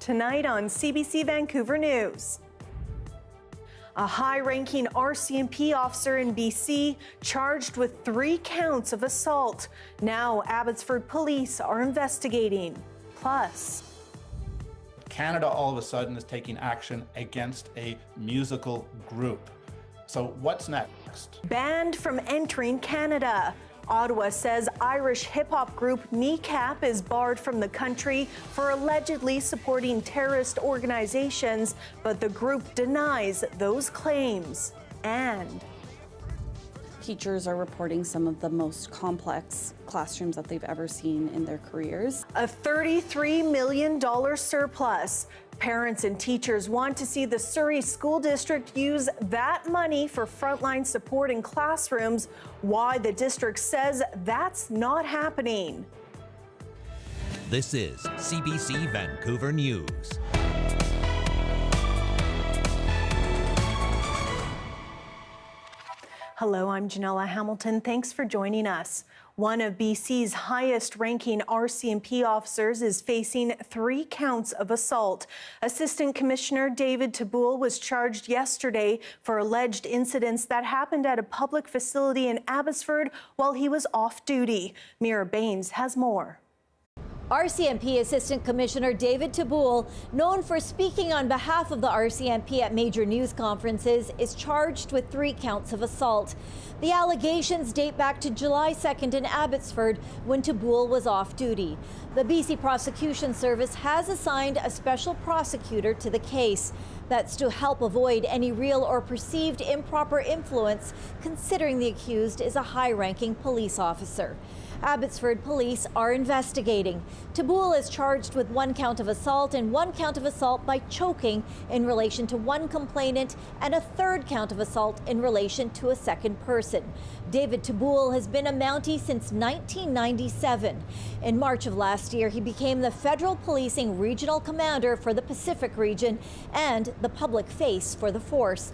tonight on CBC Vancouver News. A high-ranking RCMP officer in BC charged with 3 counts of assault. Now Abbotsford police are investigating. Plus, Canada all of a sudden is taking action against a musical group. So what's next? Banned from entering Canada. Ottawa says Irish hip-hop group Kneecap is barred from the country for allegedly supporting terrorist organizations, but the group denies those claims. And teachers are reporting some of the most complex classrooms that they've ever seen in their careers. A $33 million surplus. Parents and teachers want to see the Surrey School District use that money for frontline support in classrooms. Why the district says that's not happening. This is CBC Vancouver News. Hello, I'm Janella Hamilton. Thanks for joining us. One of BC's highest-ranking RCMP officers is facing 3 counts of assault. Assistant Commissioner David Taboul was charged yesterday for alleged incidents that happened at a public facility in Abbotsford while he was off duty. Mira Baines has more. RCMP Assistant Commissioner David Taboul, known for speaking on behalf of the RCMP at major news conferences, is charged with 3 counts of assault. The allegations date back to July 2nd in Abbotsford when Taboul was off duty. The BC Prosecution Service has assigned a special prosecutor to the case. That's to help avoid any real or perceived improper influence, considering the accused is a high-ranking police officer. Abbotsford police are investigating. Taboul is charged with 1 count of assault and 1 count of assault by choking in relation to 1 complainant and a 3rd count of assault in relation to a 2nd person. David Taboul has been a Mountie since 1997. In March of last year, he became the Federal Policing Regional Commander for the Pacific region and the public face for the force.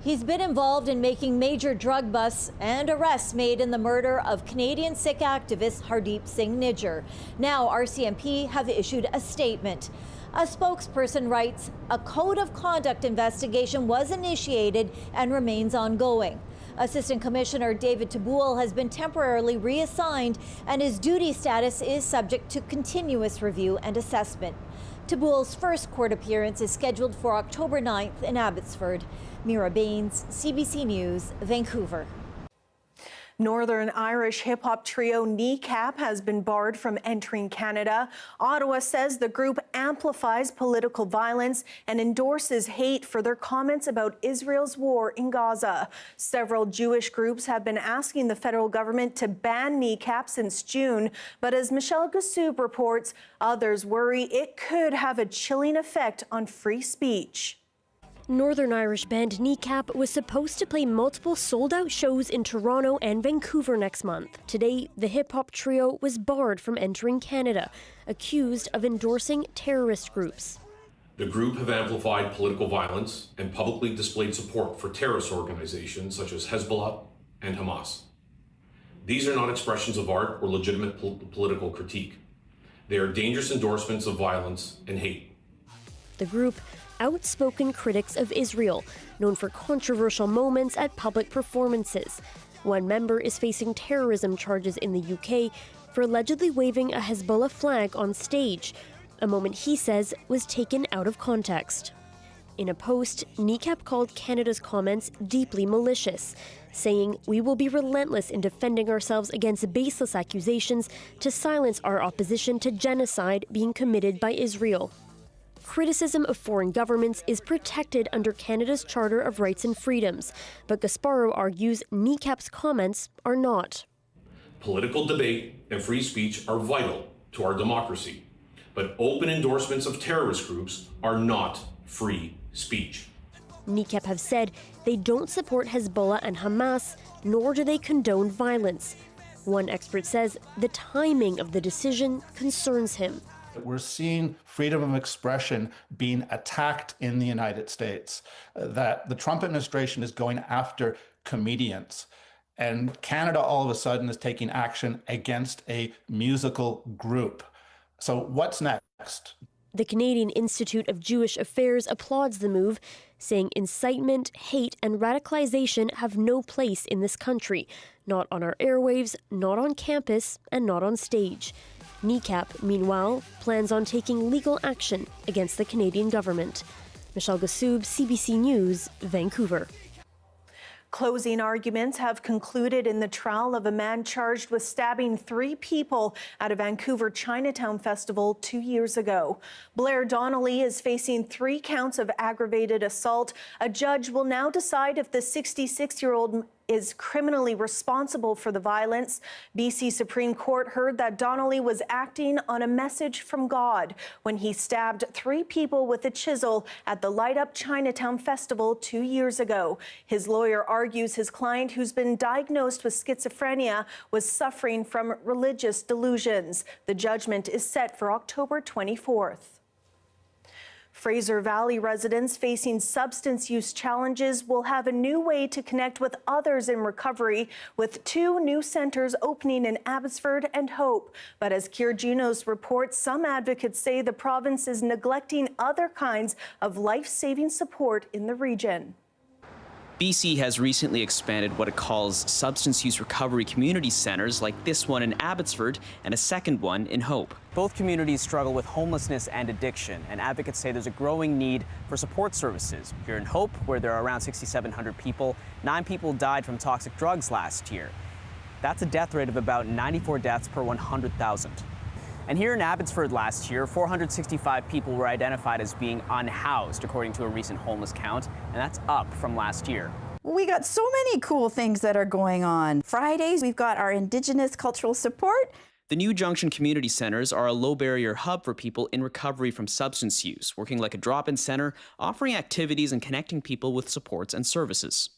He's been involved in making major drug busts and arrests made in the murder of Canadian Sikh activist Hardeep Singh Nijjar. Now RCMP have issued a statement. A spokesperson writes, a code of conduct investigation was initiated and remains ongoing. Assistant Commissioner David Taboul has been temporarily reassigned and his duty status is subject to continuous review and assessment. Taboul's first court appearance is scheduled for October 9th in Abbotsford. Mira Baines, CBC News, Vancouver. Northern Irish hip-hop trio Kneecap has been barred from entering Canada. Ottawa says the group amplifies political violence and endorses hate for their comments about Israel's war in Gaza. Several Jewish groups have been asking the federal government to ban Kneecap since June, but as Michelle Gassoub reports, others worry it could have a chilling effect on free speech. Northern Irish band Kneecap was supposed to play multiple sold-out shows in Toronto and Vancouver next month. Today, the hip-hop trio was barred from entering Canada, accused of endorsing terrorist groups. The group have amplified political violence and publicly displayed support for terrorist organizations such as Hezbollah and Hamas. These are not expressions of art or legitimate political critique. They are dangerous endorsements of violence and hate. The group, outspoken critics of Israel, known for controversial moments at public performances. One member is facing terrorism charges in the UK for allegedly waving a Hezbollah flag on stage, a moment he says was taken out of context. In a post, Kneecap called Canada's comments deeply malicious, saying, "We will be relentless in defending ourselves against baseless accusations to silence our opposition to genocide being committed by Israel." Criticism of foreign governments is protected under Canada's Charter of Rights and Freedoms, but Gasparo argues Kneecap's comments are not. Political debate and free speech are vital to our democracy, but open endorsements of terrorist groups are not free speech. Kneecap have said they don't support Hezbollah and Hamas, nor do they condone violence. One expert says the timing of the decision concerns him. We're seeing freedom of expression being attacked in the United States, that the Trump administration is going after comedians. And Canada all of a sudden is taking action against a musical group. So what's next? The Canadian Institute of Jewish Affairs applauds the move, saying incitement, hate, and radicalization have no place in this country, not on our airwaves, not on campus, and not on stage. Kneecap, meanwhile, plans on taking legal action against the Canadian government. Michelle Gassoub, CBC News, Vancouver. Closing arguments have concluded in the trial of a man charged with stabbing 3 people at a Vancouver Chinatown festival 2 years ago. Blair Donnelly is facing 3 counts of aggravated assault. A judge will now decide if the 66-year-old is criminally responsible for the violence. BC Supreme Court heard that Donnelly was acting on a message from God when he stabbed 3 people with a chisel at the Light Up Chinatown Festival 2 years ago. His lawyer argues his client, who's been diagnosed with schizophrenia, was suffering from religious delusions. The judgment is set for October 24th. Fraser Valley residents facing substance use challenges will have a new way to connect with others in recovery, with 2 new centers opening in Abbotsford and Hope. But as Kier Junos reports, some advocates say the province is neglecting other kinds of life-saving support in the region. BC has recently expanded what it calls substance use recovery community centers, like this one in Abbotsford and a second one in Hope. Both communities struggle with homelessness and addiction, and advocates say there's a growing need for support services. Here in Hope, where there are around 6,700 people, 9 people died from toxic drugs last year. That's a death rate of about 94 deaths per 100,000. And here in Abbotsford last year, 465 people were identified as being unhoused, according to a recent homeless count, and that's up from last year. We got so many cool things that are going on. Fridays, we've got our Indigenous cultural support. The new Junction Community Centers are a low-barrier hub for people in recovery from substance use, working like a drop-in center, offering activities and connecting people with supports and services.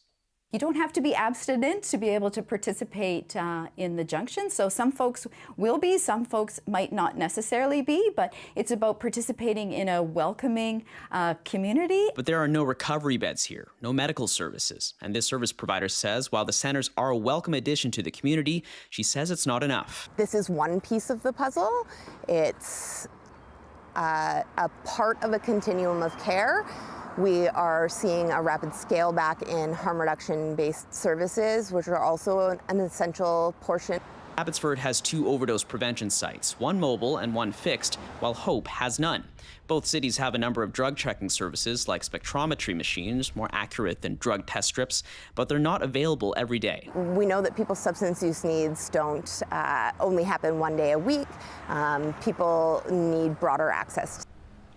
You don't have to be abstinent to be able to participate in the Junction. So some folks will be, some folks might not necessarily be, but it's about participating in a welcoming community. But there are no recovery beds here, no medical services. And this service provider says while the centers are a welcome addition to the community, she says it's not enough. This is one piece of the puzzle. It's a part of a continuum of care. We are seeing a rapid scale back in harm reduction-based services, which are also an essential portion. Abbotsford has 2 overdose prevention sites, one mobile and one fixed, while Hope has none. Both cities have a number of drug checking services like spectrometry machines, more accurate than drug test strips, but they're not available every day. We know that people's substance use needs don't only happen one day a week. People need broader access.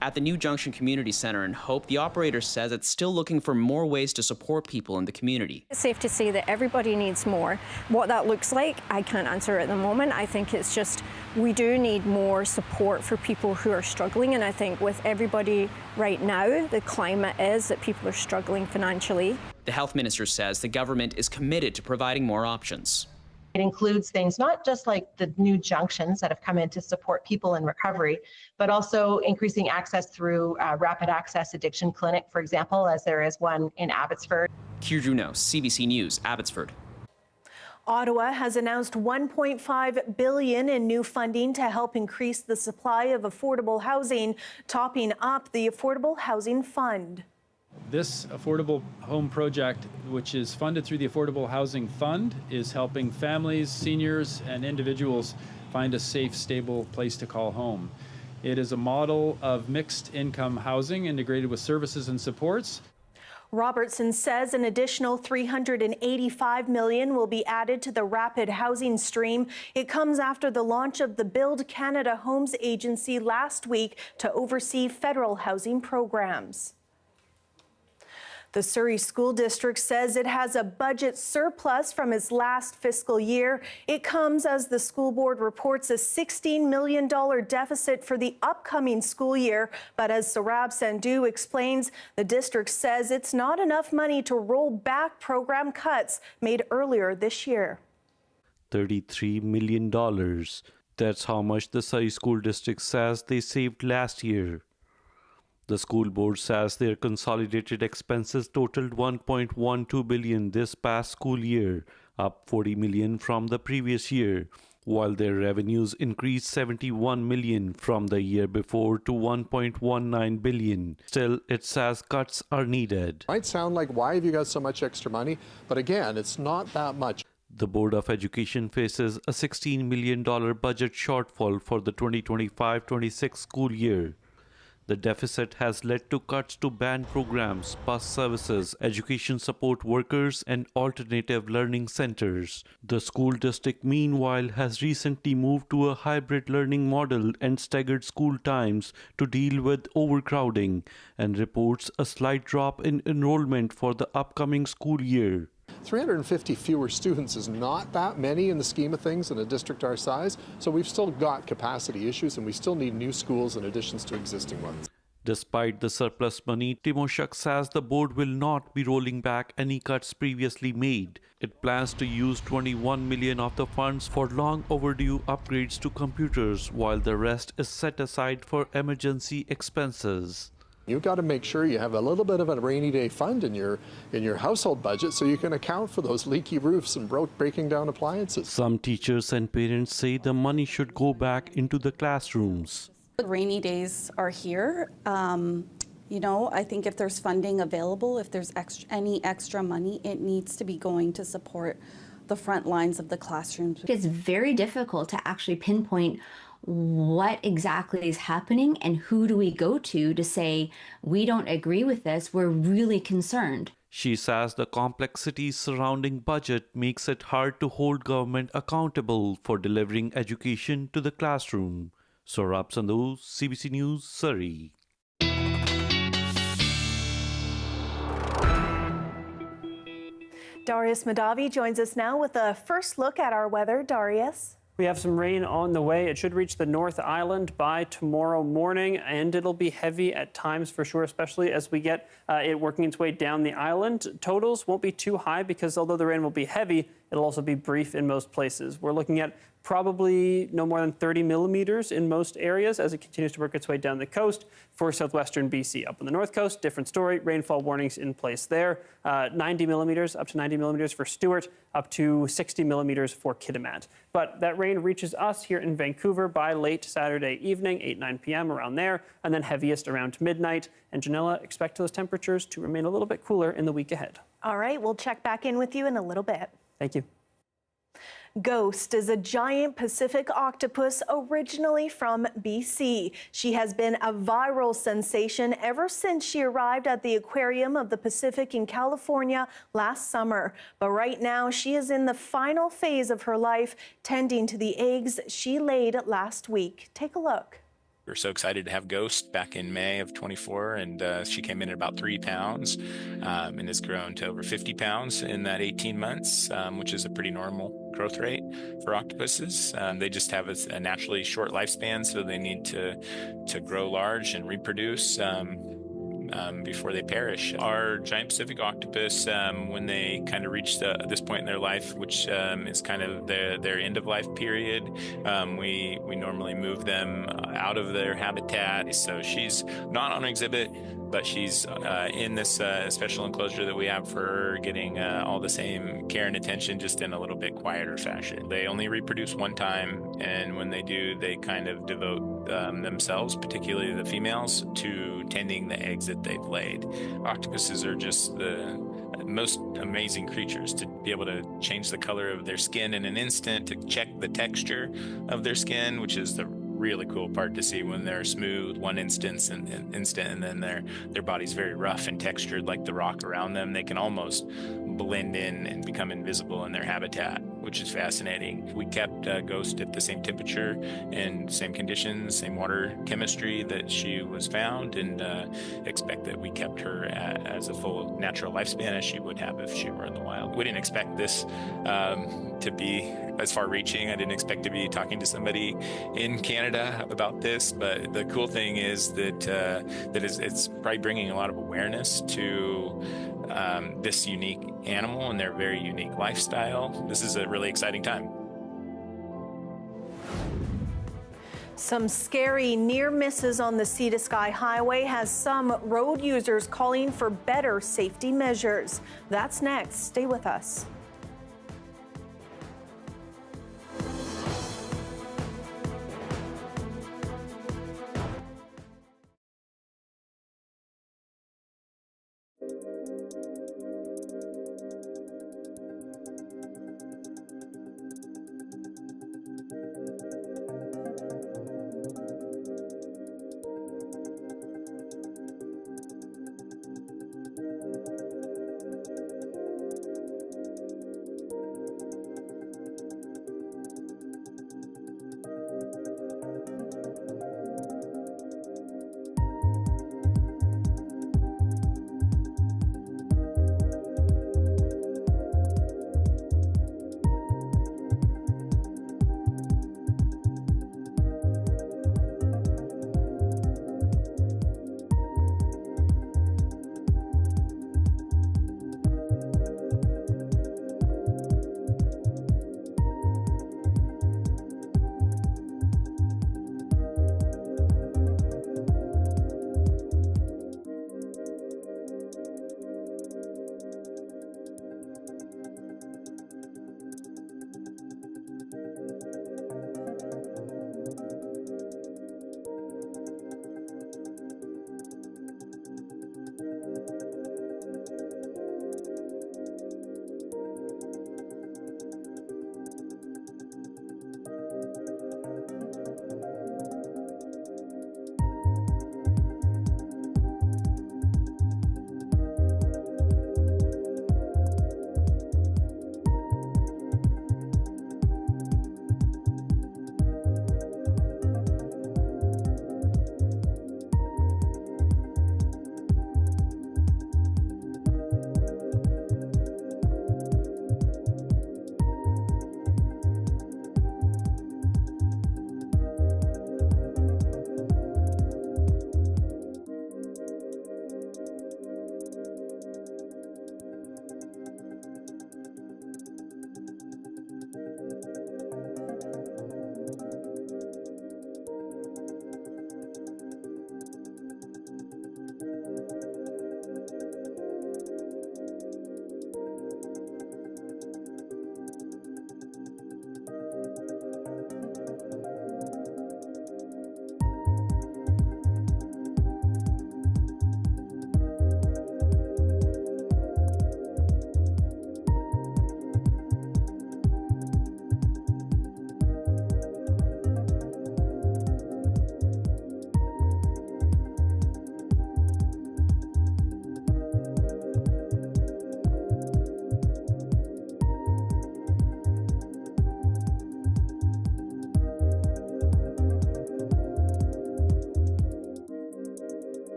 At the new Junction Community Center in Hope, the operator says it's still looking for more ways to support people in the community. It's safe to say that everybody needs more. What that looks like, I can't answer at the moment. I think it's just we do need more support for people who are struggling, and I think with everybody right now, the climate is that people are struggling financially. The health minister says the government is committed to providing more options. It includes things not just like the new junctions that have come in to support people in recovery, but also increasing access through rapid access addiction clinic, for example, as there is one in Abbotsford. Kier Junos, CBC News, Abbotsford. Ottawa has announced $1.5 billion in new funding to help increase the supply of affordable housing, topping up the Affordable Housing Fund. This affordable home project, which is funded through the Affordable Housing Fund, is helping families, seniors, and individuals find a safe, stable place to call home. It is a model of mixed income housing integrated with services and supports. Robertson says an additional $385 million will be added to the rapid housing stream. It comes after the launch of the Build Canada Homes Agency last week to oversee federal housing programs. The Surrey School District says it has a budget surplus from its last fiscal year. It comes as the school board reports a $16 million deficit for the upcoming school year. But as Sarab Sandhu explains, the district says it's not enough money to roll back program cuts made earlier this year. $33 million. That's how much the Surrey School District says they saved last year. The school board says their consolidated expenses totaled $1.12 billion this past school year, up $40 million from the previous year. while their revenues increased $71 million from the year before to $1.19 billion. Still, it says cuts are needed. Might sound like, why have you got so much extra money? But again, it's not that much. The Board of Education faces a $16 million budget shortfall for the 2025-26 school year. The deficit has led to cuts to band programs, bus services, education support workers, and alternative learning centers. The school district, meanwhile, has recently moved to a hybrid learning model and staggered school times to deal with overcrowding, and reports a slight drop in enrollment for the upcoming school year. 350 fewer students is not that many in the scheme of things in a district our size, so we've still got capacity issues and we still need new schools in addition to existing ones. Despite the surplus money, Timoshuk says the board will not be rolling back any cuts previously made. It plans to use $21 million of the funds for long overdue upgrades to computers, while the rest is set aside for emergency expenses. You've got to make sure you have a little bit of a rainy day fund in your household budget so you can account for those leaky roofs and breaking down appliances. Some teachers and parents say the money should go back into the classrooms. Rainy days are here. I think if there's funding available, if there's any extra money, it needs to be going to support the front lines of the classrooms. It's very difficult to actually pinpoint what exactly is happening and who do we go to say, we don't agree with this, we're really concerned. She says the complexities surrounding budget makes it hard to hold government accountable for delivering education to the classroom. Saurabh Sandhu, CBC News, Surrey. Darius Madavi joins us now with a first look at our weather. Darius. We have some rain on the way. It should reach the North Island by tomorrow morning, and it'll be heavy at times for sure, especially as we get it working its way down the island. Totals won't be too high because although the rain will be heavy, it'll also be brief in most places. We're looking at probably no more than 30 millimeters in most areas as it continues to work its way down the coast for southwestern BC. Up on the north coast, different story. Rainfall warnings in place there. 90 millimeters, up to 90 millimeters for Stewart, up to 60 millimeters for Kitimat. But that rain reaches us here in Vancouver by late Saturday evening, 8-9 p.m. around there, and then heaviest around midnight. And Janella, expect those temperatures to remain a little bit cooler in the week ahead. All right, we'll check back in with you in a little bit. Thank you. Ghost is a giant Pacific octopus originally from BC. She has been a viral sensation ever since she arrived at the Aquarium of the Pacific in California last summer. But right now, she is in the final phase of her life, tending to the eggs she laid last week. Take a look. We were so excited to have Ghost back in May of 24, and she came in at about 3 pounds and has grown to over 50 pounds in that 18 months, which is a pretty normal growth rate for octopuses. They just have a naturally short lifespan, so they need to grow large and reproduce before they perish. Our giant Pacific octopus, when they kind of reach this point in their life, which is kind of their end of life period, we normally move them out of their habitat. So she's not on exhibit, but she's in this special enclosure that we have for her, getting all the same care and attention, just in a little bit quieter fashion. They only reproduce one time, and when they do, they kind of devote themselves, particularly the females, to tending the eggs that they've laid. Octopuses are just the most amazing creatures, to be able to change the color of their skin in an instant, to check the texture of their skin, which is the really cool part to see when they're smooth one instant and then their body's very rough and textured like the rock around them. They can almost blend in and become invisible in their habitat, which is fascinating. We kept Ghost at the same temperature and same conditions, same water chemistry that she was found, and expect that we kept her as a full natural lifespan as she would have if she were in the wild. We didn't expect this to be as far-reaching. I didn't expect to be talking to somebody in Canada about this, but the cool thing is that it's probably bringing a lot of awareness to this unique animal and their very unique lifestyle. This is a really exciting time. Some scary near misses on the Sea to Sky Highway has some road users calling for better safety measures. That's next. Stay with us.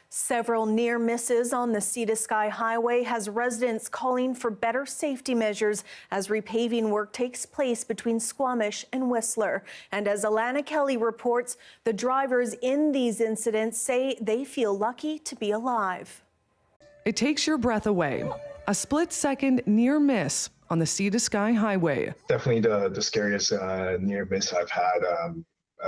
Several near misses on the Sea to Sky Highway has residents calling for better safety measures as repaving work takes place between Squamish and Whistler. And as Alana Kelly reports, the drivers in these incidents say they feel lucky to be alive. It takes your breath away. A split-second near miss on the Sea to Sky Highway. Definitely the scariest near miss I've had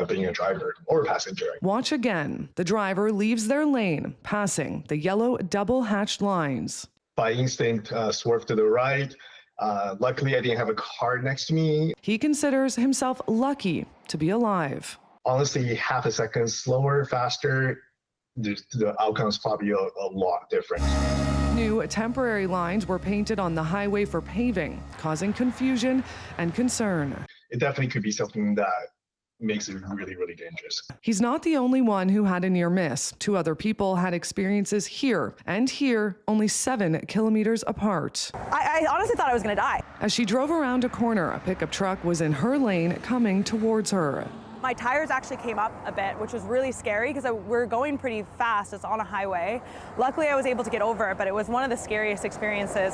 being a driver or a passenger. Watch again. The driver leaves their lane, passing the yellow double-hatched lines. By instinct, swerved to the right. Luckily, I didn't have a car next to me. He considers himself lucky to be alive. Honestly, half a second slower, faster, the outcome's probably a lot different. New temporary lines were painted on the highway for paving, causing confusion and concern. It definitely could be something that makes it really, really dangerous. He's not the only one who had a near miss. 2 other people had experiences here and here, only 7 kilometers apart. I honestly thought I was going to die. As she drove around a corner, a pickup truck was in her lane coming towards her. My tires actually came up a bit, which was really scary because we're going pretty fast. It's on a highway. Luckily, I was able to get over it, but it was one of the scariest experiences.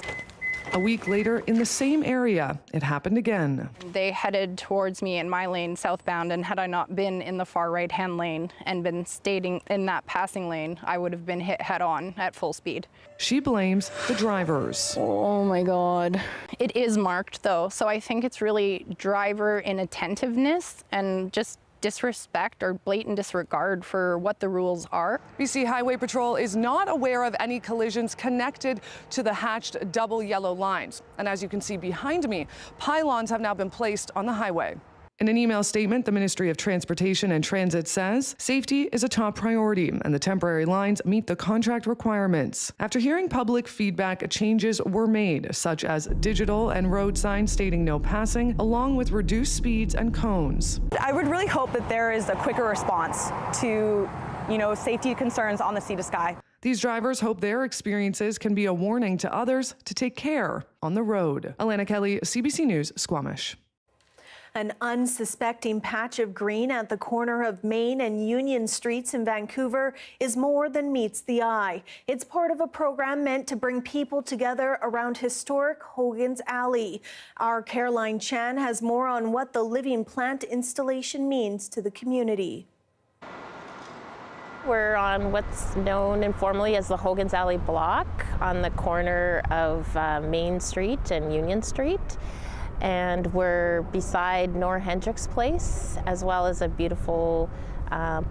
A week later, in the same area, it happened again. They headed towards me in my lane southbound, and had I not been in the far right-hand lane and been staying in that passing lane, I would have been hit head-on at full speed. She blames the drivers. Oh my God. It is marked though, so I think it's really driver inattentiveness and just disrespect or blatant disregard for what the rules are. BC Highway Patrol is not aware of any collisions connected to the hatched double yellow lines. And as you can see behind me, pylons have now been placed on the highway. In an email statement, the Ministry of Transportation and Transit says safety is a top priority and the temporary lines meet the contract requirements. After hearing public feedback, changes were made, such as digital and road signs stating no passing, along with reduced speeds and cones. I would really hope that there is a quicker response to, safety concerns on the Sea to Sky. These drivers hope their experiences can be a warning to others to take care on the road. Alana Kelly, CBC News, Squamish. An unsuspecting patch of green at the corner of Main and Union Streets in Vancouver is more than meets the eye. It's part of a program meant to bring people together around historic Hogan's Alley. Our Caroline Chan has more on what the living plant installation means to the community. We're on what's known informally as the Hogan's Alley block on the corner of Main Street and Union Street. And we're beside Nor Hendricks Place, as well as a beautiful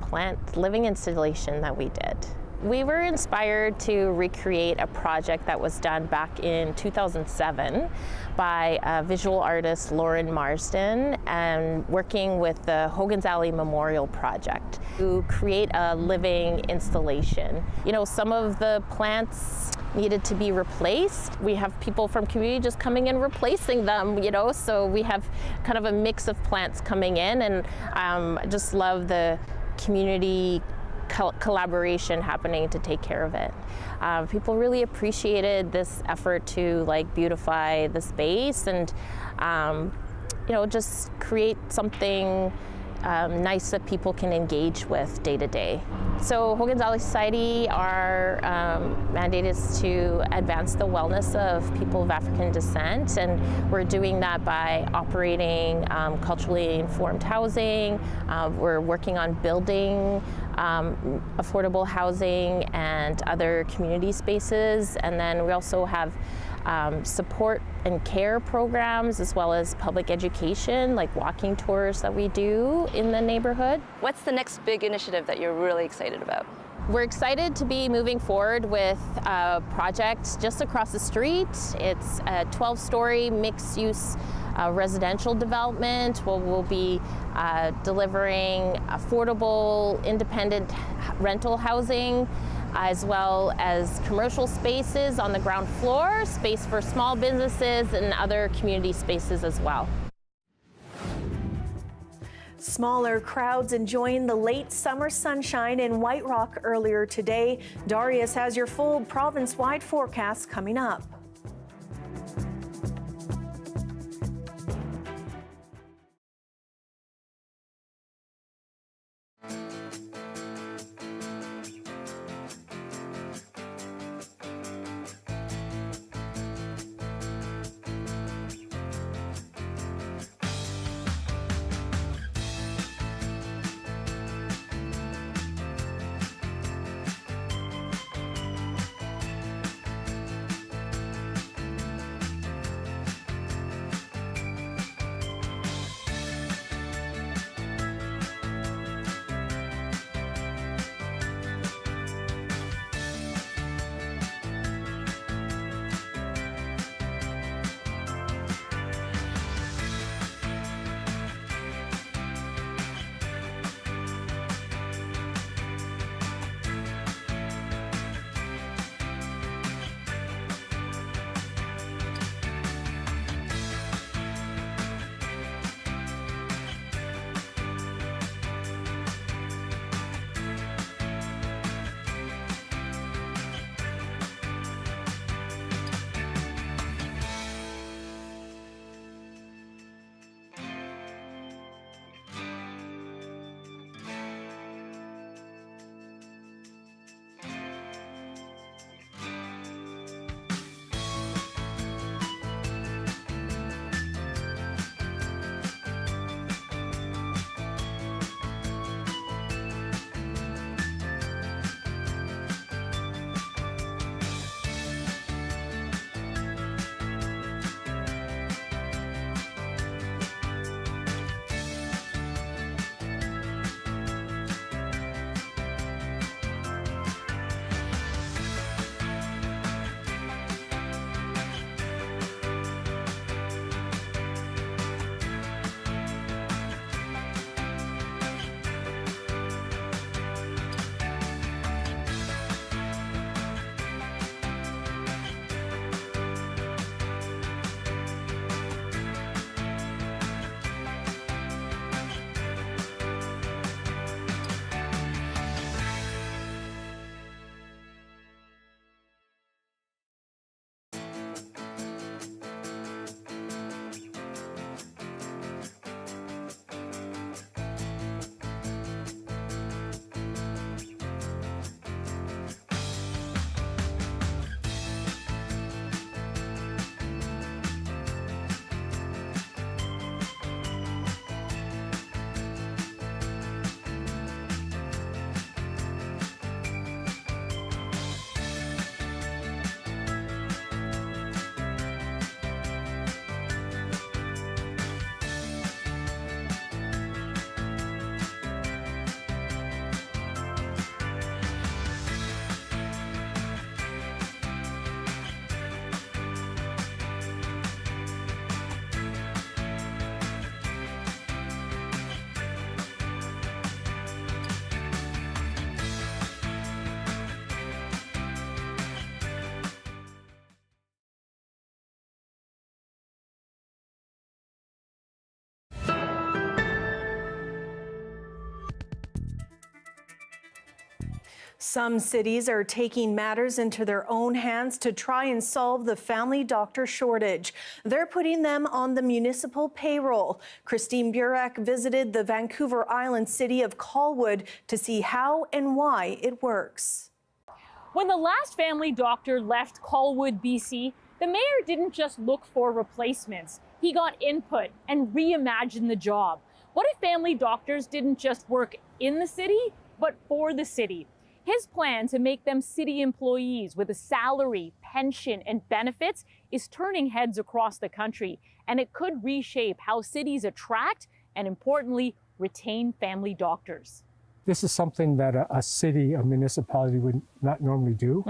plant living installation that we did. We were inspired to recreate a project that was done back in 2007 by visual artist Lauren Marsden and working with the Hogan's Alley Memorial Project to create a living installation. Some of the plants needed to be replaced. We have people from community just coming in replacing them, so we have kind of a mix of plants coming in, and I just love the community collaboration happening to take care of it. People really appreciated this effort to beautify the space and just create something nice that people can engage with day to day. So Hogan's Alley Society, our mandate is to advance the wellness of people of African descent, and we're doing that by operating culturally informed housing. We're working on building affordable housing and other community spaces, and then we also have support and care programs, as well as public education, like walking tours that we do in the neighborhood. What's the next big initiative that you're really excited about? We're excited to be moving forward with a project just across the street. It's a 12-story mixed-use residential development where we'll be delivering affordable, independent rental housing, as well as commercial spaces on the ground floor, space for small businesses and other community spaces as well. Smaller crowds enjoying the late summer sunshine in White Rock earlier today. Darius has your full province-wide forecast coming up. Some cities are taking matters into their own hands to try and solve the family doctor shortage. They're putting them on the municipal payroll. Christine Burek visited the Vancouver Island city of Colwood to see how and why it works. When the last family doctor left Colwood, BC, the mayor didn't just look for replacements. He got input and reimagined the job. What if family doctors didn't just work in the city, but for the city? His plan to make them city employees with a salary, pension, and benefits is turning heads across the country, and it could reshape how cities attract and, importantly, retain family doctors. This is something that a city, a municipality would not normally do.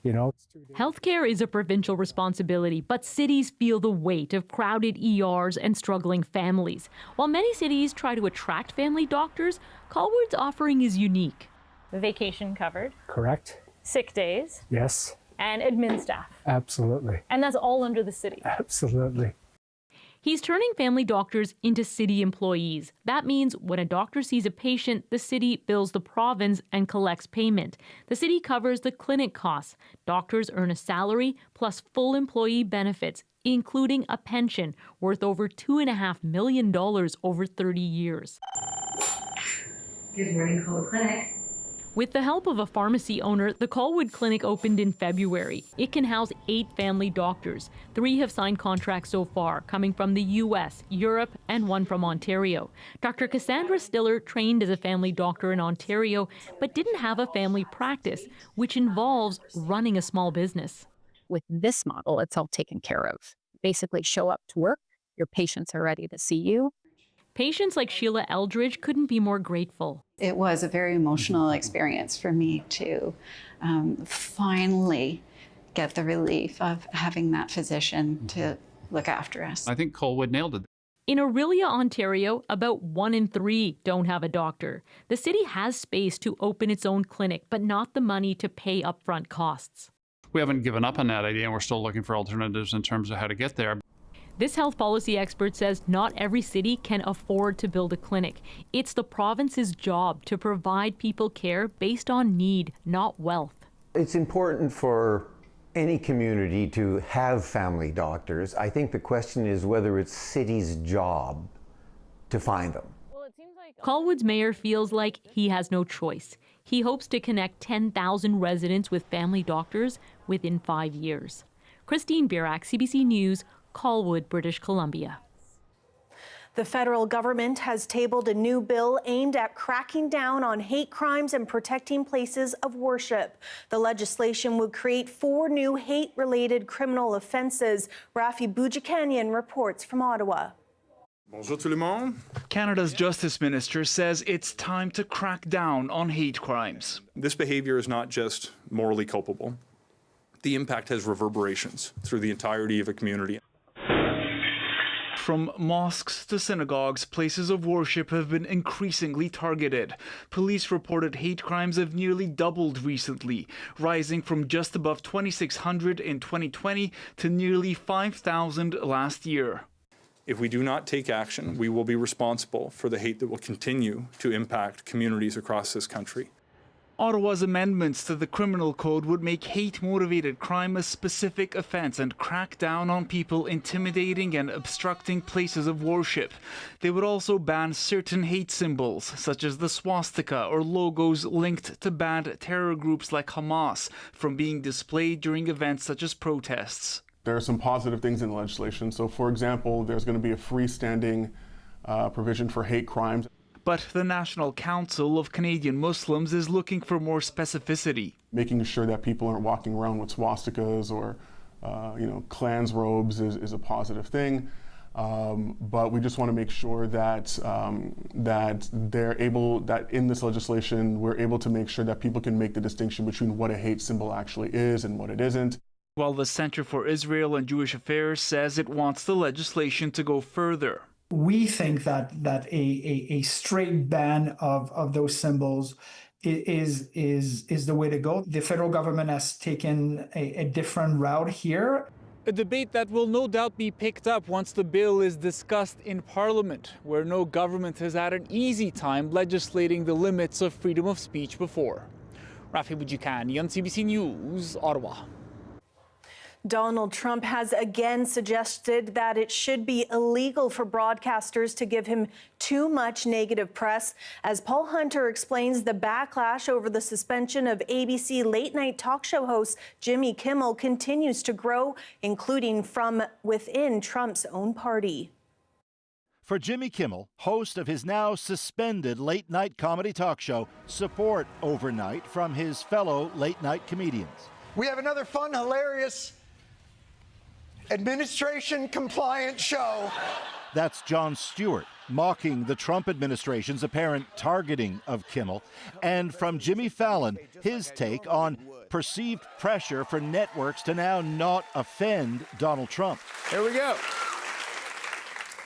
You know, healthcare is a provincial responsibility, but cities feel the weight of crowded ERs and struggling families. While many cities try to attract family doctors, Colwood's offering is unique. Vacation covered. Correct. Sick days. Yes. And admin staff. Absolutely. And that's all under the city. Absolutely. He's turning family doctors into city employees. That means when a doctor sees a patient, the city bills the province and collects payment. The city covers the clinic costs. Doctors earn a salary plus full employee benefits, including a pension worth over $2.5 million over 30 years. Good morning, Colwood Clinic. With the help of a pharmacy owner, the Colwood Clinic opened in February. It can house 8 family doctors. 3 have signed contracts so far, coming from the U.S., Europe, and 1 from Ontario. Dr. Cassandra Stiller trained as a family doctor in Ontario, but didn't have a family practice, which involves running a small business. With this model, it's all taken care of. Basically, show up to work, your patients are ready to see you. Patients like Sheila Eldridge couldn't be more grateful. It was a very emotional experience for me to finally get the relief of having that physician to look after us. I think Colwood nailed it. In Orillia, Ontario, about 1 in 3 don't have a doctor. The city has space to open its own clinic, but not the money to pay upfront costs. We haven't given up on that idea, and we're still looking for alternatives in terms of how to get there. This health policy expert says not every city can afford to build a clinic. It's the province's job to provide people care based on need, not wealth. It's important for any community to have family doctors. I think the question is whether it's city's job to find them. Colwood's mayor feels like he has no choice. He hopes to connect 10,000 residents with family doctors within 5 years. Christine Burek, CBC News, Colwood, British Columbia. The federal government has tabled a new bill aimed at cracking down on hate crimes and protecting places of worship. The legislation would create 4 new hate-related criminal offenses. Rafi Boudjikanian reports from Ottawa. Bonjour tout le monde. Canada's Justice Minister says it's time to crack down on hate crimes. This behavior is not just morally culpable. The impact has reverberations through the entirety of a community. From mosques to synagogues, places of worship have been increasingly targeted. Police reported hate crimes have nearly doubled recently, rising from just above 2,600 in 2020 to nearly 5,000 last year. If we do not take action, we will be responsible for the hate that will continue to impact communities across this country. Ottawa's amendments to the criminal code would make hate-motivated crime a specific offence and crack down on people intimidating and obstructing places of worship. They would also ban certain hate symbols, such as the swastika or logos linked to banned terror groups like Hamas, from being displayed during events such as protests. There are some positive things in the legislation. So, for example, there's going to be a freestanding provision for hate crimes. But the National Council of Canadian Muslims is looking for more specificity. Making sure that people aren't walking around with swastikas or, clans robes is a positive thing. But we just want to make sure that that in this legislation, we're able to make sure that people can make the distinction between what a hate symbol actually is and what it isn't. While the Center for Israel and Jewish Affairs says it wants the legislation to go further. We think that a straight ban of those symbols is the way to go. The federal government has taken a different route here. A debate that will no doubt be picked up once the bill is discussed in Parliament, where no government has had an easy time legislating the limits of freedom of speech before. Rafi Boudjikani on CBC News, Ottawa. Donald Trump has again suggested that it should be illegal for broadcasters to give him too much negative press. As Paul Hunter explains, the backlash over the suspension of ABC late-night talk show host Jimmy Kimmel continues to grow, including from within Trump's own party. For Jimmy Kimmel, host of his now suspended late-night comedy talk show, support overnight from his fellow late-night comedians. We have another fun, hilarious, administration-compliant show. That's Jon Stewart, mocking the Trump administration's apparent targeting of Kimmel. And from Jimmy Fallon, his take on perceived pressure for networks to now not offend Donald Trump. Here we go.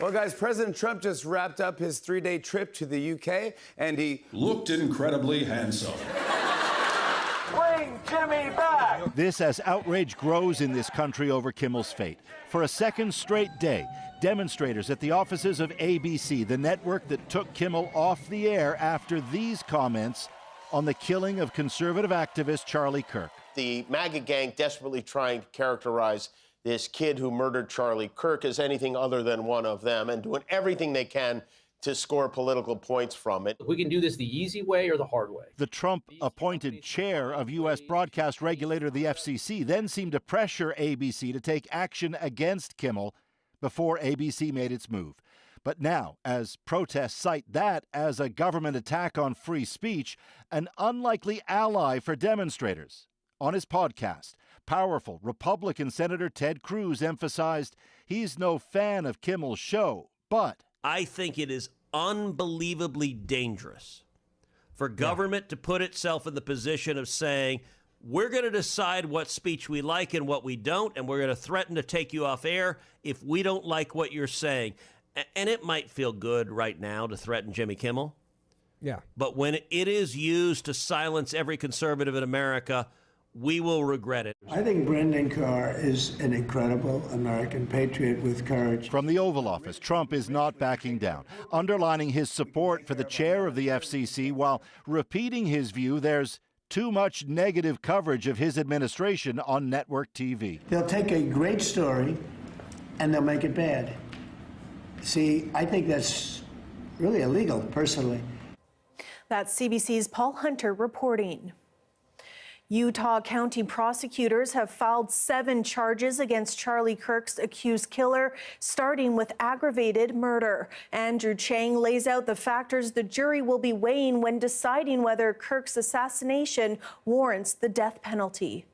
Well, guys, President Trump just wrapped up his 3-day trip to the UK, and he looked incredibly handsome. Bring Jimmy back! This as outrage grows in this country over Kimmel's fate. For a second straight day, demonstrators at the offices of ABC, the network that took Kimmel off the air after these comments on the killing of conservative activist Charlie Kirk. The MAGA gang desperately trying to characterize this kid who murdered Charlie Kirk as anything other than one of them, and doing everything they can to score political points from it. We can do this the easy way or the hard way. The Trump-appointed chair of U.S. broadcast regulator, the FCC, then seemed to pressure ABC to take action against Kimmel before ABC made its move. But now, as protests cite that as a government attack on free speech, an unlikely ally for demonstrators. On his podcast, powerful Republican Senator Ted Cruz emphasized he's no fan of Kimmel's show, but I think it is unbelievably dangerous for government to put itself in the position of saying, we're going to decide what speech we like and what we don't, and we're going to threaten to take you off air if we don't like what you're saying. And it might feel good right now to threaten Jimmy Kimmel. Yeah. But when it is used to silence every conservative in America, we will regret it. I think Brendan Carr is an incredible American patriot with courage. From the Oval Office, Trump is not backing down, underlining his support for the chair of the FCC while repeating his view there's too much negative coverage of his administration on network TV. They'll take a great story and they'll make it bad. See, I think that's really illegal, personally. That's CBC's Paul Hunter reporting. Utah County prosecutors have filed 7 charges against Charlie Kirk's accused killer, starting with aggravated murder. Andrew Chang lays out the factors the jury will be weighing when deciding whether Kirk's assassination warrants the death penalty.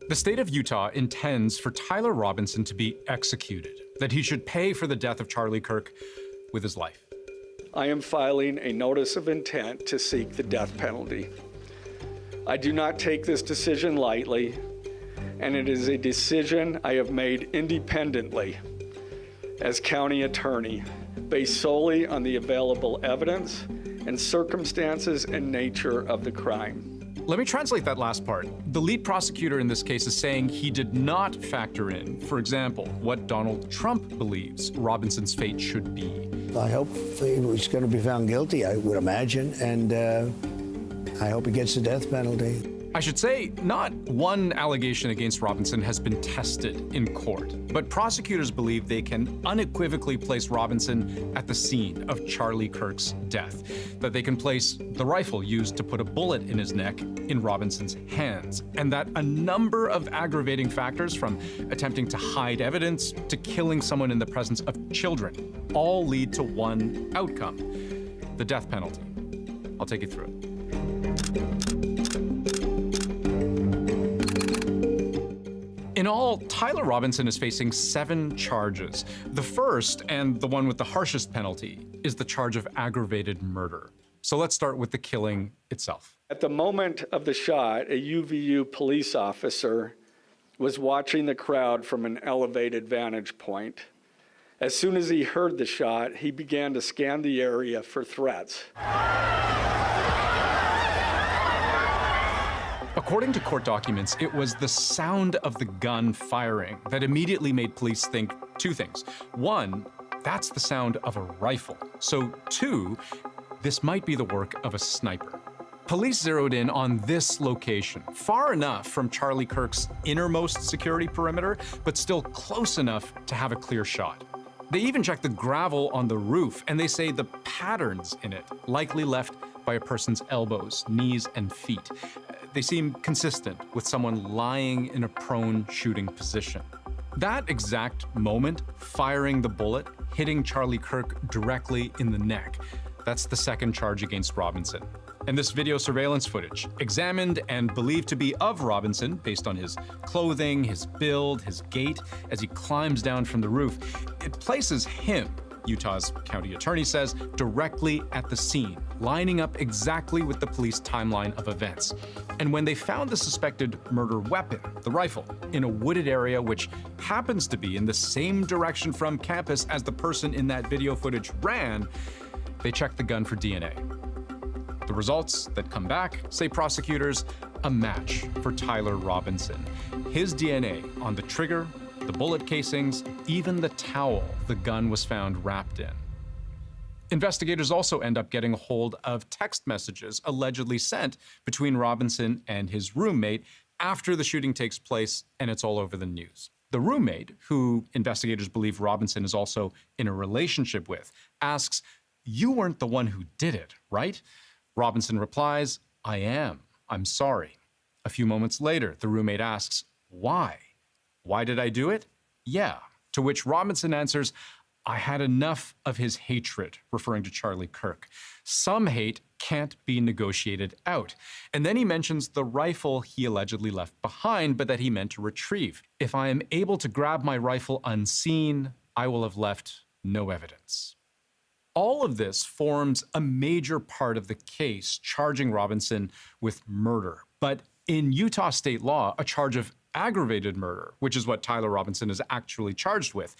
The state of Utah intends for Tyler Robinson to be executed, that he should pay for the death of Charlie Kirk with his life. I am filing a notice of intent to seek the death penalty. I do not take this decision lightly, and it is a decision I have made independently as county attorney, based solely on the available evidence and circumstances and nature of the crime. Let me translate that last part. The lead prosecutor in this case is saying he did not factor in, for example, what Donald Trump believes Robinson's fate should be. I hope he's going to be found guilty, I would imagine, and I hope he gets the death penalty. I should say, not one allegation against Robinson has been tested in court, but prosecutors believe they can unequivocally place Robinson at the scene of Charlie Kirk's death, that they can place the rifle used to put a bullet in his neck in Robinson's hands, and that a number of aggravating factors, from attempting to hide evidence to killing someone in the presence of children, all lead to one outcome: the death penalty. I'll take you through it. In all, Tyler Robinson is facing 7 charges. The first, and the one with the harshest penalty, is the charge of aggravated murder. So let's start with the killing itself. At the moment of the shot, a UVU police officer was watching the crowd from an elevated vantage point. As soon as he heard the shot, he began to scan the area for threats. According to court documents, it was the sound of the gun firing that immediately made police think 2 things. 1, that's the sound of a rifle. So 2, this might be the work of a sniper. Police zeroed in on this location, far enough from Charlie Kirk's innermost security perimeter, but still close enough to have a clear shot. They even checked the gravel on the roof, and they say the patterns in it likely left by a person's elbows, knees, and feet. They seem consistent with someone lying in a prone shooting position. That exact moment, firing the bullet, hitting Charlie Kirk directly in the neck, that's the second charge against Robinson. And this video surveillance footage, examined and believed to be of Robinson based on his clothing, his build, his gait, as he climbs down from the roof, it places him, Utah's county attorney says, directly at the scene, lining up exactly with the police timeline of events. And when they found the suspected murder weapon, the rifle, in a wooded area which happens to be in the same direction from campus as the person in that video footage ran, they checked the gun for DNA. The results that come back, say prosecutors, a match for Tyler Robinson. His DNA on the trigger, the bullet casings, even the towel the gun was found wrapped in. Investigators also end up getting a hold of text messages allegedly sent between Robinson and his roommate after the shooting takes place, and it's all over the news. The roommate, who investigators believe Robinson is also in a relationship with, asks, "You weren't the one who did it, right?" Robinson replies, "I am. I'm sorry." A few moments later, the roommate asks, "Why? Why did I do it?" "Yeah." To which Robinson answers, "I had enough of his hatred," referring to Charlie Kirk. Some hate can't be negotiated out. And then he mentions the rifle he allegedly left behind, but that he meant to retrieve. "If I am able to grab my rifle unseen, I will have left no evidence." All of this forms a major part of the case charging Robinson with murder. But in Utah state law, a charge of aggravated murder, which is what Tyler Robinson is actually charged with,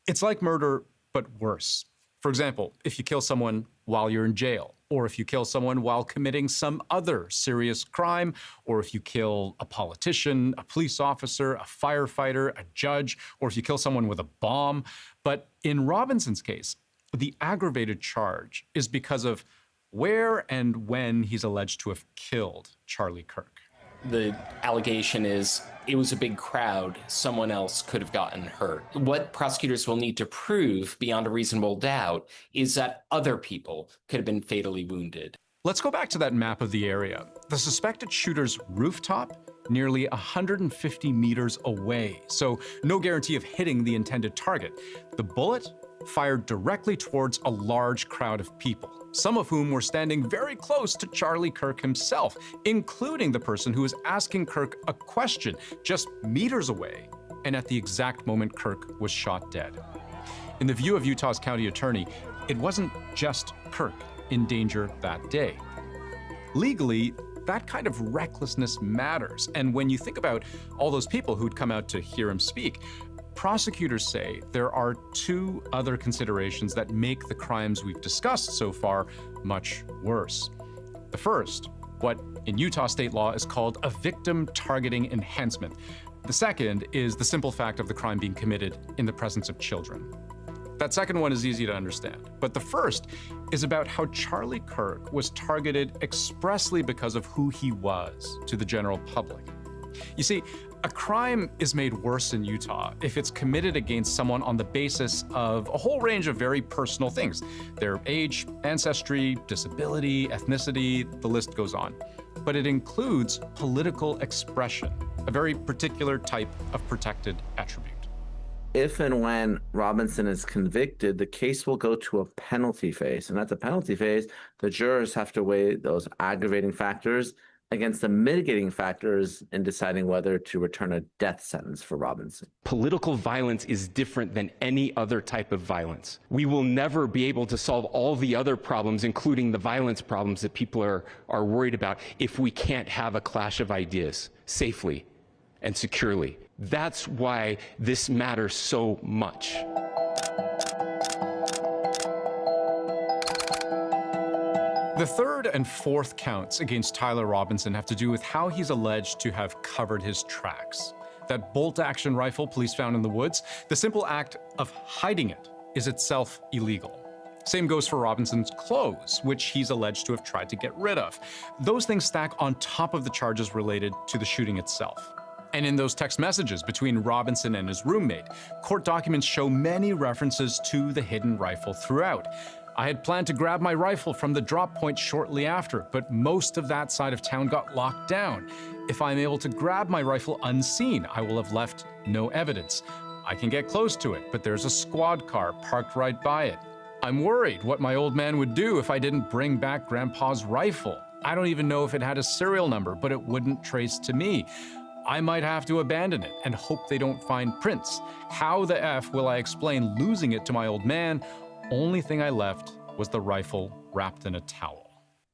it's like murder, but worse. For example, if you kill someone while you're in jail, or if you kill someone while committing some other serious crime, or if you kill a politician, a police officer, a firefighter, a judge, or if you kill someone with a bomb. But in Robinson's case, the aggravated charge is because of where and when he's alleged to have killed Charlie Kirk. The allegation is it was a big crowd. Someone else could have gotten hurt. What prosecutors will need to prove beyond a reasonable doubt is that other people could have been fatally wounded. Let's go back to that map of the area. The suspected shooter's rooftop, nearly 150 meters away, so no guarantee of hitting the intended target. The bullet fired directly towards a large crowd of people, some of whom were standing very close to Charlie Kirk himself, including the person who was asking Kirk a question just meters away, and at the exact moment Kirk was shot dead. In the view of Utah's county attorney, it wasn't just Kirk in danger that day. Legally, that kind of recklessness matters, and when you think about all those people who'd come out to hear him speak, prosecutors say there are two other considerations that make the crimes we've discussed so far much worse. The first, what in Utah state law is called a victim targeting enhancement. The second is the simple fact of the crime being committed in the presence of children. That second one is easy to understand, but the first is about how Charlie Kirk was targeted expressly because of who he was to the general public. You see, a crime is made worse in Utah if it's committed against someone on the basis of a whole range of very personal things. Their age, ancestry, disability, ethnicity, the list goes on. But it includes political expression, a very particular type of protected attribute. If and when Robinson is convicted, the case will go to a penalty phase. And at the penalty phase, the jurors have to weigh those aggravating factors against the mitigating factors in deciding whether to return a death sentence for Robinson. Political violence is different than any other type of violence. We will never be able to solve all the other problems, including the violence problems that people are worried about, if we can't have a clash of ideas safely and securely. That's why this matters so much. The third and fourth counts against Tyler Robinson have to do with how he's alleged to have covered his tracks. That bolt-action rifle police found in the woods, the simple act of hiding it is itself illegal. Same goes for Robinson's clothes, which he's alleged to have tried to get rid of. Those things stack on top of the charges related to the shooting itself. And in those text messages between Robinson and his roommate, court documents show many references to the hidden rifle throughout. I had planned to grab my rifle from the drop point shortly after, but most of that side of town got locked down. If I'm able to grab my rifle unseen, I will have left no evidence. I can get close to it, but there's a squad car parked right by it. I'm worried what my old man would do if I didn't bring back Grandpa's rifle. I don't even know if it had a serial number, but it wouldn't trace to me. I might have to abandon it and hope they don't find prints. How the F will I explain losing it to my old man? Only thing I left was the rifle wrapped in a towel.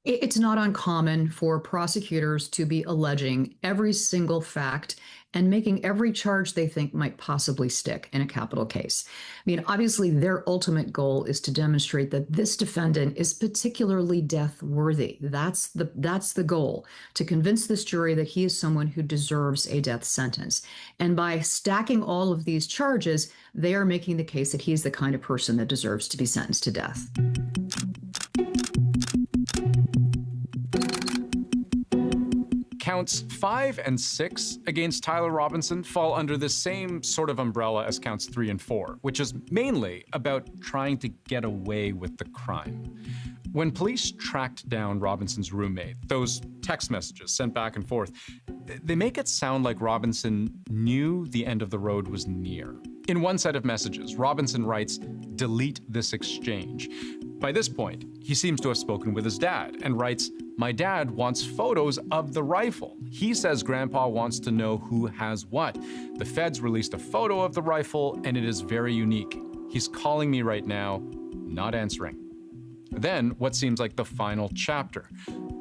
It's not uncommon for prosecutors to be alleging every single fact and making every charge they think might possibly stick in a capital case. I mean, obviously, their ultimate goal is to demonstrate that this defendant is particularly death-worthy. That's the goal, to convince this jury that he is someone who deserves a death sentence. And by stacking all of these charges, they are making the case that he's the kind of person that deserves to be sentenced to death. Counts 5 and 6 against Tyler Robinson fall under the same sort of umbrella as counts 3 and 4, which is mainly about trying to get away with the crime. When police tracked down Robinson's roommate, those text messages sent back and forth, they make it sound like Robinson knew the end of the road was near. In one set of messages, Robinson writes, "Delete this exchange." By this point, he seems to have spoken with his dad and writes, "My dad wants photos of the rifle. He says Grandpa wants to know who has what. The feds released a photo of the rifle and it is very unique. He's calling me right now, not answering." Then, what seems like the final chapter.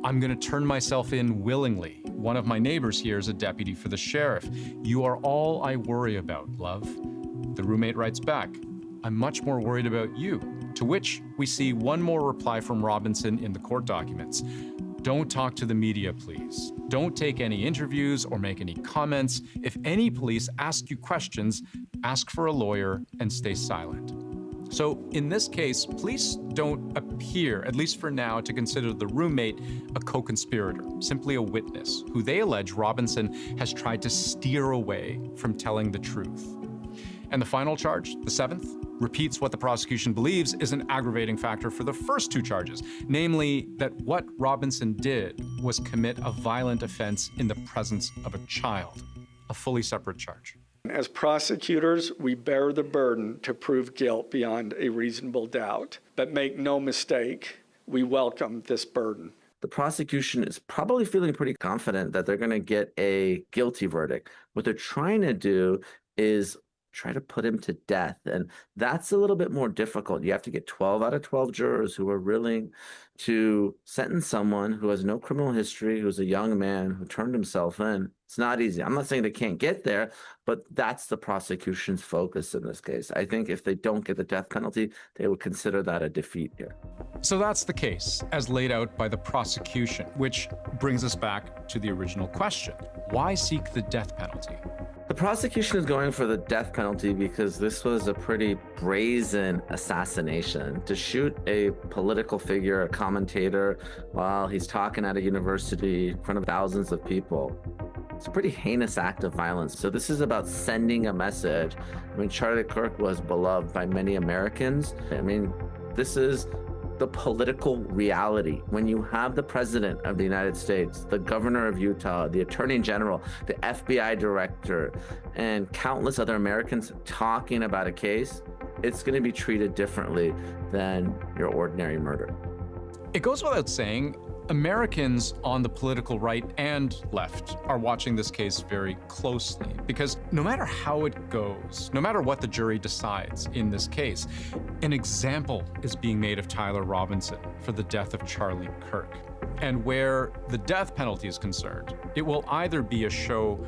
"I'm gonna turn myself in willingly. One of my neighbors here is a deputy for the sheriff. You are all I worry about, love." The roommate writes back, "I'm much more worried about you." To which we see one more reply from Robinson in the court documents. "Don't talk to the media, please. Don't take any interviews or make any comments. If any police ask you questions, ask for a lawyer and stay silent." So in this case, police don't appear, at least for now, to consider the roommate a co-conspirator, simply a witness, who they allege Robinson has tried to steer away from telling the truth. And the final charge, the 7th, repeats what the prosecution believes is an aggravating factor for the first 2 charges, namely that what Robinson did was commit a violent offense in the presence of a child, a fully separate charge. As prosecutors, we bear the burden to prove guilt beyond a reasonable doubt. But make no mistake, we welcome this burden. The prosecution is probably feeling pretty confident that they're going to get a guilty verdict. What they're trying to do is try to put him to death. And that's a little bit more difficult. You have to get 12 out of 12 jurors who are willing to sentence someone who has no criminal history, who's a young man who turned himself in. It's not easy. I'm not saying they can't get there, but that's the prosecution's focus in this case. I think if they don't get the death penalty, they would consider that a defeat here. So that's the case, as laid out by the prosecution, which brings us back to the original question. Why seek the death penalty? The prosecution is going for the death penalty because this was a pretty brazen assassination. To shoot a political figure, a commentator, while he's talking at a university in front of thousands of people, it's a pretty heinous act of violence. So this is about sending a message. I mean, Charlie Kirk was beloved by many Americans. I mean, this is the political reality. When you have the president of the United States, the governor of Utah, the attorney general, the FBI director, and countless other Americans talking about a case, it's going to be treated differently than your ordinary murder. It goes without saying, Americans on the political right and left are watching this case very closely because no matter how it goes, no matter what the jury decides in this case, an example is being made of Tyler Robinson for the death of Charlie Kirk. And where the death penalty is concerned, it will either be a show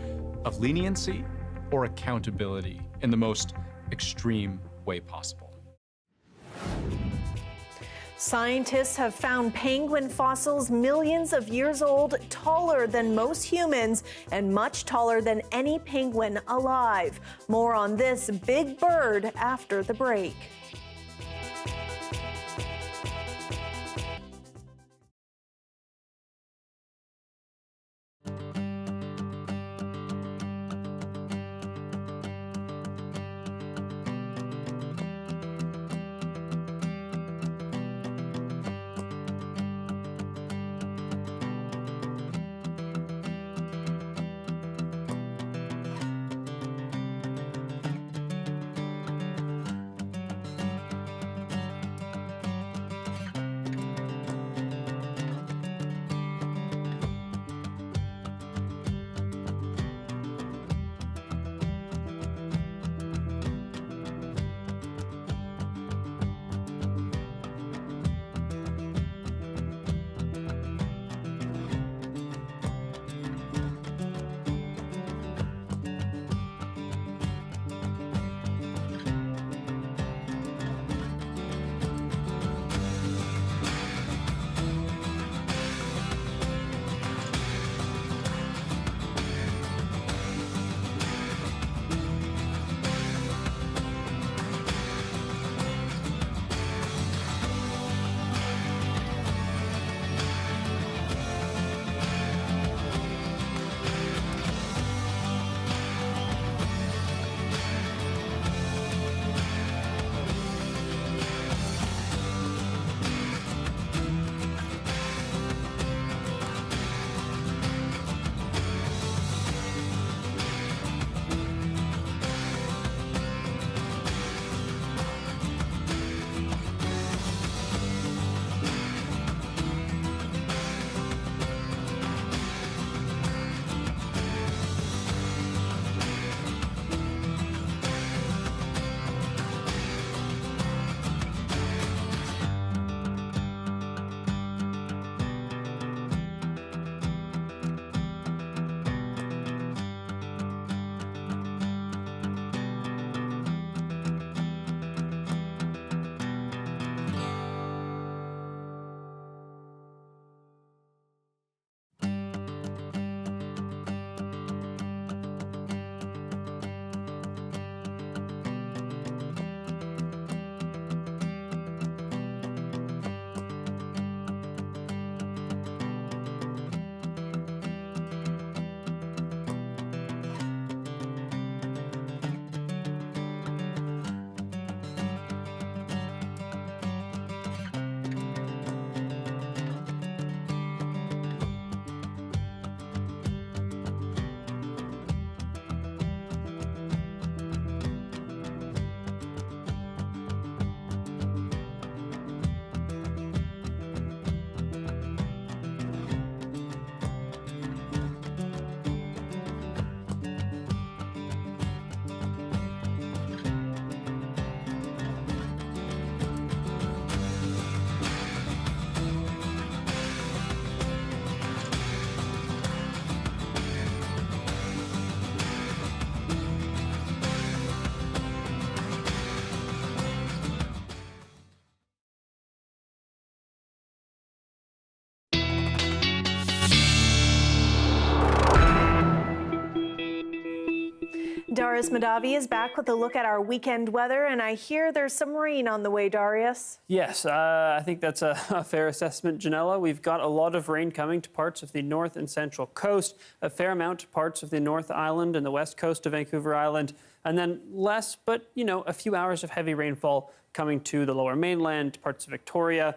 of leniency or accountability in the most extreme way possible. Scientists have found penguin fossils millions of years old, taller than most humans and much taller than any penguin alive. More on this big bird after the break. Darius Madavi is back with a look at our weekend weather, and I hear there's some rain on the way, Darius. Yes, I think that's a fair assessment, Janella. We've got a lot of rain coming to parts of the north and central coast, a fair amount to parts of the North Island and the west coast of Vancouver Island, and then less, but, a few hours of heavy rainfall coming to the lower mainland, parts of Victoria.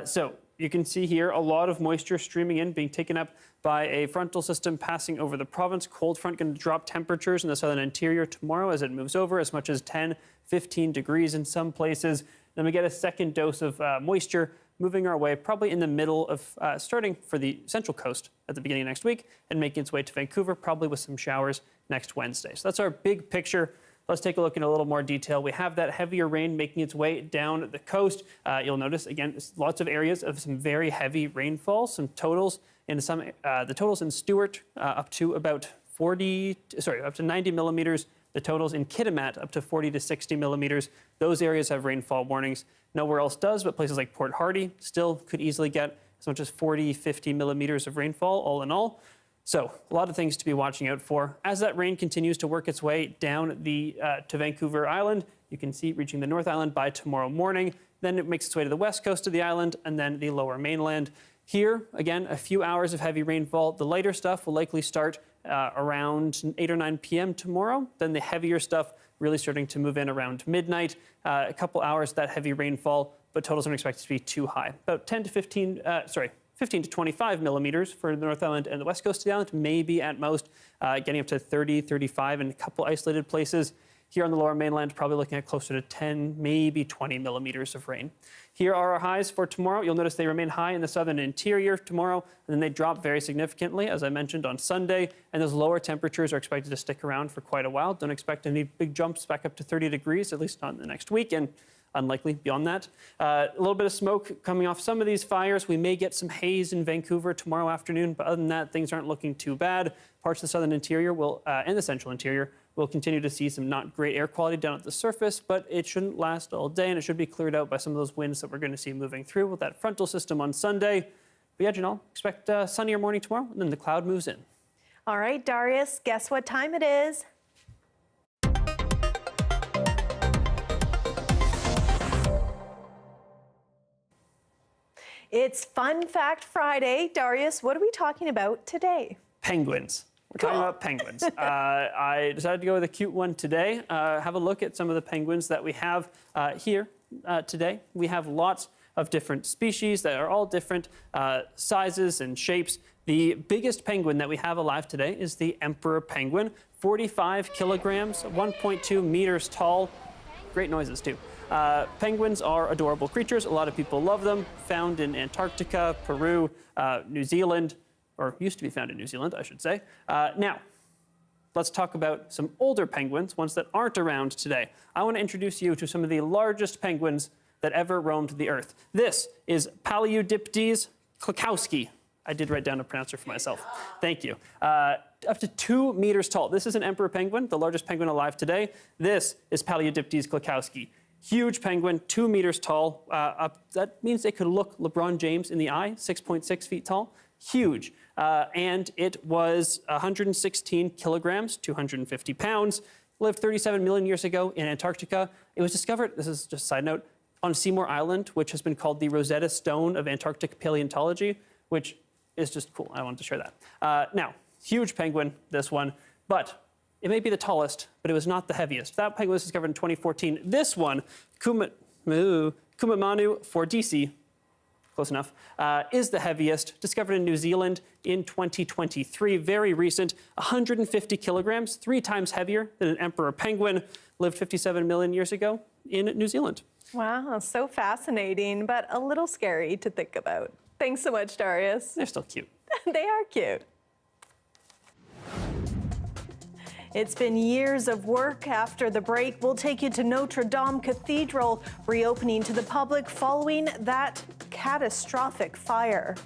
So you can see here a lot of moisture streaming in, being taken up by a frontal system passing over the province. Cold front going to drop temperatures in the southern interior tomorrow as it moves over, as much as 10, 15 degrees in some places. Then we get a second dose of moisture moving our way, probably in the middle of starting for the central coast at the beginning of next week and making its way to Vancouver, probably with some showers next Wednesday. So that's our big picture. Let's take a look in a little more detail. We have that heavier rain making its way down the coast. You'll notice, again, lots of areas of some very heavy rainfall, some totals in the totals in Stewart up to about up to 90 millimeters. The totals in Kitimat up to 40 to 60 millimeters. Those areas have rainfall warnings. Nowhere else does, but places like Port Hardy still could easily get as much as 40, 50 millimeters of rainfall all in all. So a lot of things to be watching out for. As that rain continues to work its way down to Vancouver Island, you can see it reaching the North Island by tomorrow morning. Then it makes its way to the west coast of the island and then the lower mainland. Here, again, a few hours of heavy rainfall. The lighter stuff will likely start around 8 or 9 p.m. tomorrow. Then the heavier stuff really starting to move in around midnight. A couple hours that heavy rainfall, but totals aren't expected to be too high. About 15 to 25 millimeters for the North Island and the west coast of the island, maybe at most, getting up to 30, 35 in a couple isolated places. Here on the lower mainland, probably looking at closer to 10, maybe 20 millimeters of rain. Here are our highs for tomorrow. You'll notice they remain high in the southern interior tomorrow, and then they drop very significantly, as I mentioned, on Sunday. And those lower temperatures are expected to stick around for quite a while. Don't expect any big jumps back up to 30 degrees, at least not in the next week, and unlikely beyond that. A little bit of smoke coming off some of these fires. We may get some haze in Vancouver tomorrow afternoon, but other than that, things aren't looking too bad. Parts of the southern interior and the central interior will continue to see some not great air quality down at the surface, but it shouldn't last all day, and it should be cleared out by some of those winds that we're going to see moving through with that frontal system on Sunday. But yeah, Janelle, expect a sunnier morning tomorrow, and then the cloud moves in. All right, Darius, guess what time it is? It's Fun Fact Friday. Darius, what are we talking about today? Penguins. We're talking about penguins. I decided to go with a cute one today. Have a look at some of the penguins that we have here today. We have lots of different species that are all different sizes and shapes. The biggest penguin that we have alive today is the emperor penguin, 45 kilograms, 1.2 meters tall. Great noises, too. Penguins are adorable creatures. A lot of people love them. Found in Antarctica, Peru, New Zealand, or used to be found in New Zealand, I should say. Now, let's talk about some older penguins, ones that aren't around today. I want to introduce you to some of the largest penguins that ever roamed the earth. This is Paleodiptes klekowski. I did write down a pronouncer for myself. Thank you. Up to 2 meters tall. This is an emperor penguin, the largest penguin alive today. This is Paleodiptes klekowski. Huge penguin, 2 meters tall. That means they could look LeBron James in the eye, 6.6 feet tall. Huge. And it was 116 kilograms, 250 pounds. Lived 37 million years ago in Antarctica. It was discovered, this is just a side note, on Seymour Island, which has been called the Rosetta Stone of Antarctic paleontology, which is just cool. I wanted to share that. Now, huge penguin, this one, but it may be the tallest, but it was not the heaviest. That penguin was discovered in 2014. This one, Kumamanu fordisi, close enough, is the heaviest, discovered in New Zealand in 2023. Very recent, 150 kilograms, 3 times heavier than an emperor penguin, lived 57 million years ago in New Zealand. Wow, so fascinating, but a little scary to think about. Thanks so much, Darius. They're still cute. They are cute. It's been years of work. After the break, we'll take you to Notre-Dame Cathedral, reopening to the public following that catastrophic fire.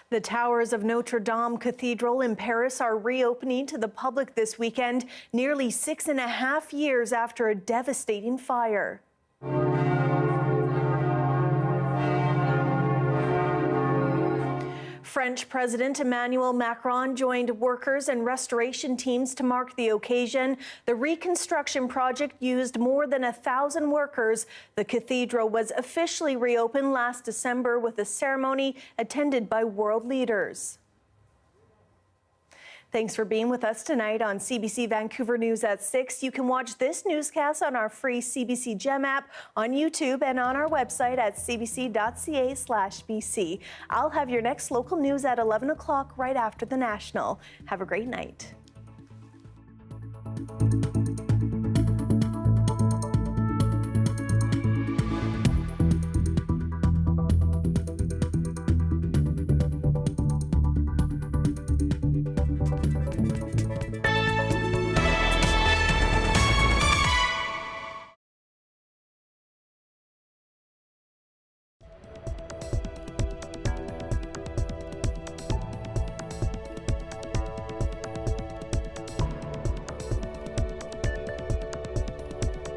The towers of Notre-Dame Cathedral in Paris are reopening to the public this weekend, nearly 6.5 years after a devastating fire. French President Emmanuel Macron joined workers and restoration teams to mark the occasion. The reconstruction project used more than 1,000 workers. The cathedral was officially reopened last December with a ceremony attended by world leaders. Thanks for being with us tonight on CBC Vancouver News at 6. You can watch this newscast on our free CBC Gem app, on YouTube, and on our website at cbc.ca/BC. I'll have your next local news at 11 o'clock right after the National. Have a great night.